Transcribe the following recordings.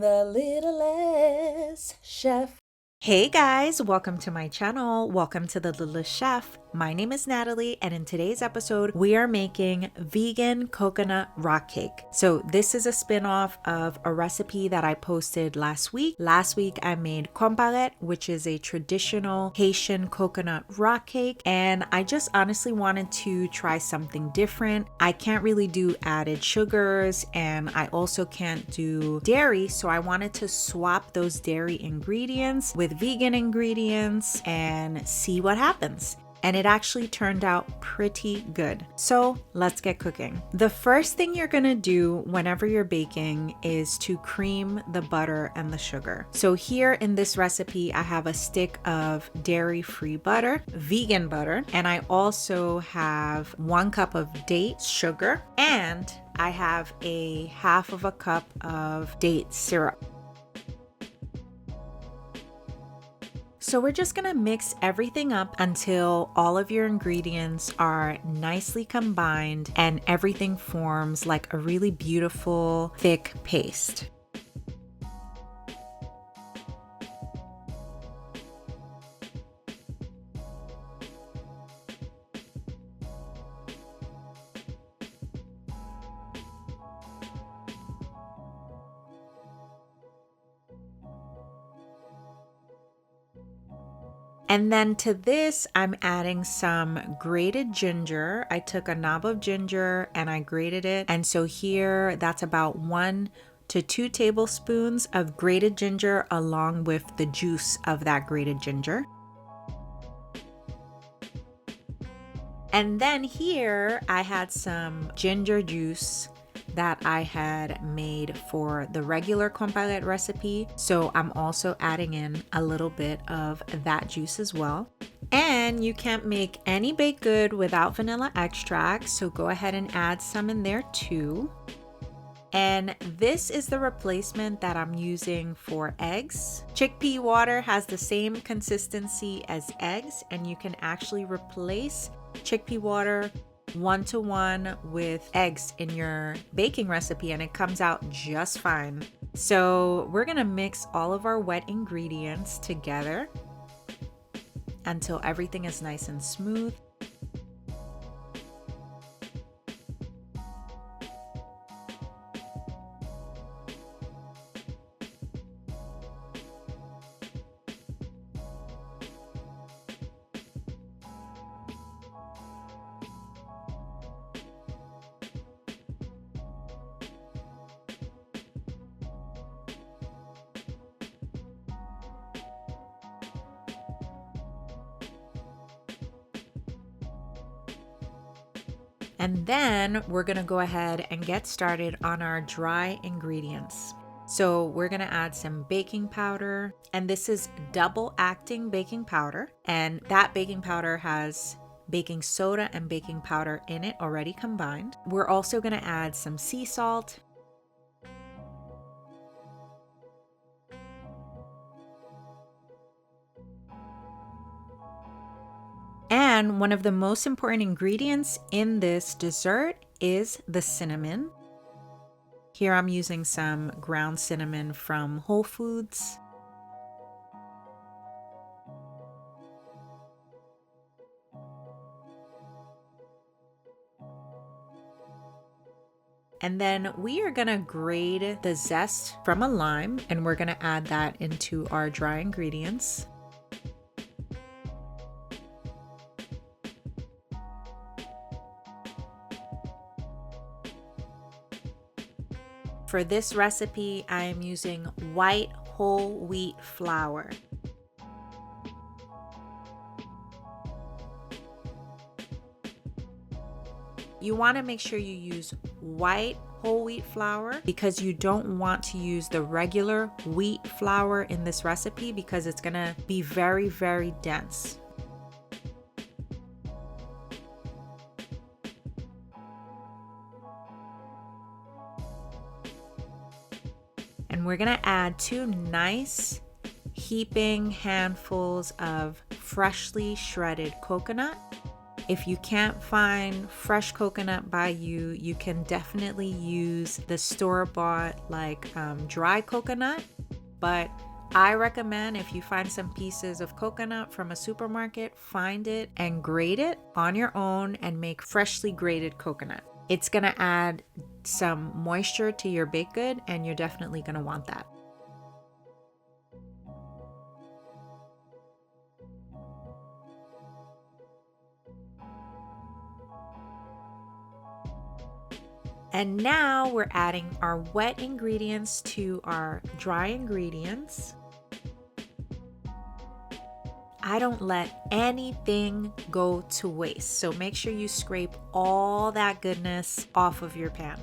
The Littlest Chef. Hey guys, welcome to my channel. Welcome to The Littlest Chef. My name is Natalie, and in today's episode, we are making vegan coconut rock cake. So this is a spin-off of a recipe that I posted last week. Last week, I made konparet, which is a traditional Haitian coconut rock cake, and I just honestly wanted to try something different. I can't really do added sugars, and I also can't do dairy, so I wanted to swap those dairy ingredients with vegan ingredients and see what happens. And it actually turned out pretty good. So let's get cooking. The first thing you're gonna do whenever you're baking is to cream the butter and the sugar. So here in this recipe, I have a stick of dairy-free butter, vegan butter, and I also have 1 cup of date sugar, and I have a half of a cup of date syrup. So we're just gonna mix everything up until all of your ingredients are nicely combined and everything forms like a really beautiful, thick paste. And then to this, I'm adding some grated ginger. I took a knob of ginger and I grated it. And so here, that's about 1 to 2 tablespoons of grated ginger along with the juice of that grated ginger. And then here, I had some ginger juice that I had made for the regular konparet recipe. So I'm also adding in a little bit of that juice as well. And you can't make any baked good without vanilla extract, so go ahead and add some in there too. And this is the replacement that I'm using for eggs. Chickpea water has the same consistency as eggs, and you can actually replace chickpea water 1-to-1 with eggs in your baking recipe, and it comes out just fine. So we're gonna mix all of our wet ingredients together until everything is nice and smooth. And then we're gonna go ahead and get started on our dry ingredients. So we're gonna add some baking powder, and this is double acting baking powder. And that baking powder has baking soda and baking powder in it already combined. We're also gonna add some sea salt. And one of the most important ingredients in this dessert is the cinnamon. Here I'm using some ground cinnamon from Whole Foods. And then we are gonna grate the zest from a lime, and we're gonna add that into our dry ingredients. For this recipe, I am using white whole wheat flour. You want to make sure you use white whole wheat flour because you don't want to use the regular wheat flour in this recipe because it's going to be very, very dense. And we're gonna add 2 nice heaping handfuls of freshly shredded coconut. If you can't find fresh coconut by you, you can definitely use the store-bought dry coconut. But I recommend, if you find some pieces of coconut from a supermarket, find it and grate it on your own and make freshly grated coconut. It's gonna add some moisture to your baked good, and you're definitely gonna want that. And now we're adding our wet ingredients to our dry ingredients. I don't let anything go to waste, so make sure you scrape all that goodness off of your pan.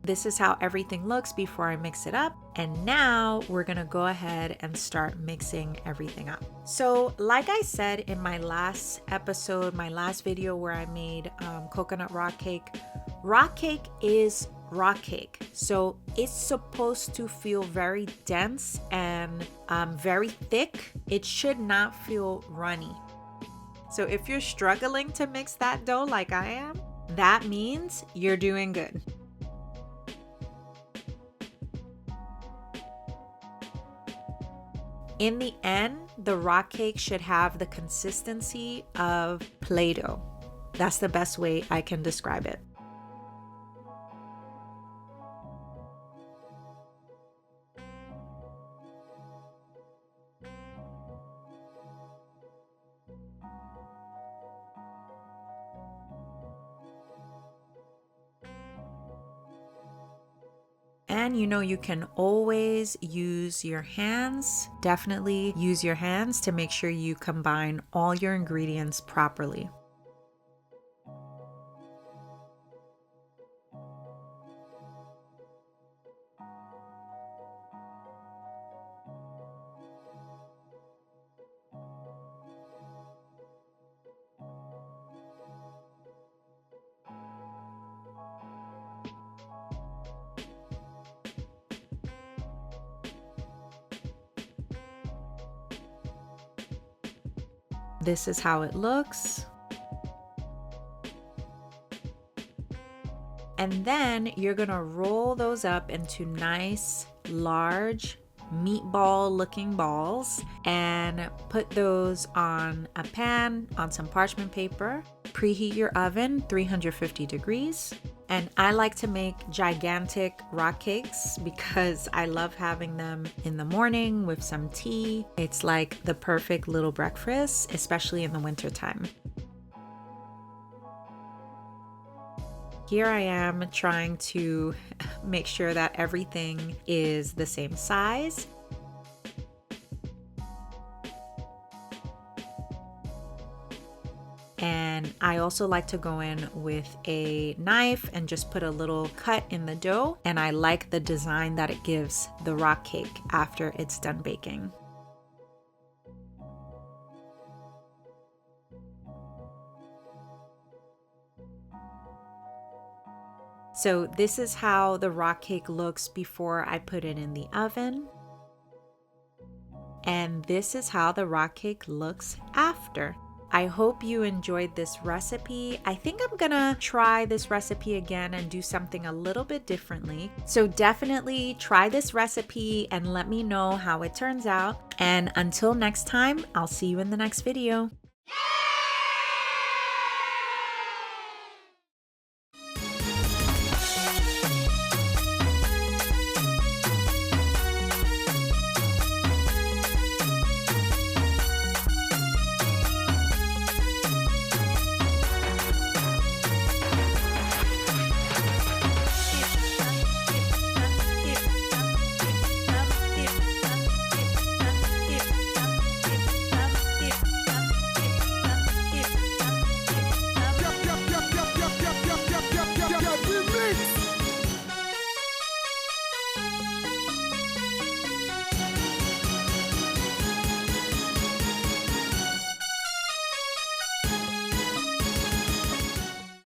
This is how everything looks before I mix it up. And now we're gonna go ahead and start mixing everything up. So like I said in my last episode, my last video where I made coconut rock cake is rock cake. So it's supposed to feel very dense and very thick. It should not feel runny. So if you're struggling to mix that dough like I am, that means you're doing good. In the end, the rock cake should have the consistency of Play-Doh. That's the best way I can describe it. And you can always use your hands. Definitely use your hands to make sure you combine all your ingredients properly. This is how it looks. And then you're gonna roll those up into nice, large meatball looking balls and put those on a pan, on some parchment paper. Preheat your oven 350 degrees. And I like to make gigantic rock cakes because I love having them in the morning with some tea. It's like the perfect little breakfast, especially in the wintertime. Here I am trying to make sure that everything is the same size. And I also like to go in with a knife and just put a little cut in the dough. And I like the design that it gives the rock cake after it's done baking. So this is how the rock cake looks before I put it in the oven. And this is how the rock cake looks after. I hope you enjoyed this recipe. I think I'm gonna try this recipe again and do something a little bit differently. So definitely try this recipe and let me know how it turns out. And until next time, I'll see you in the next video.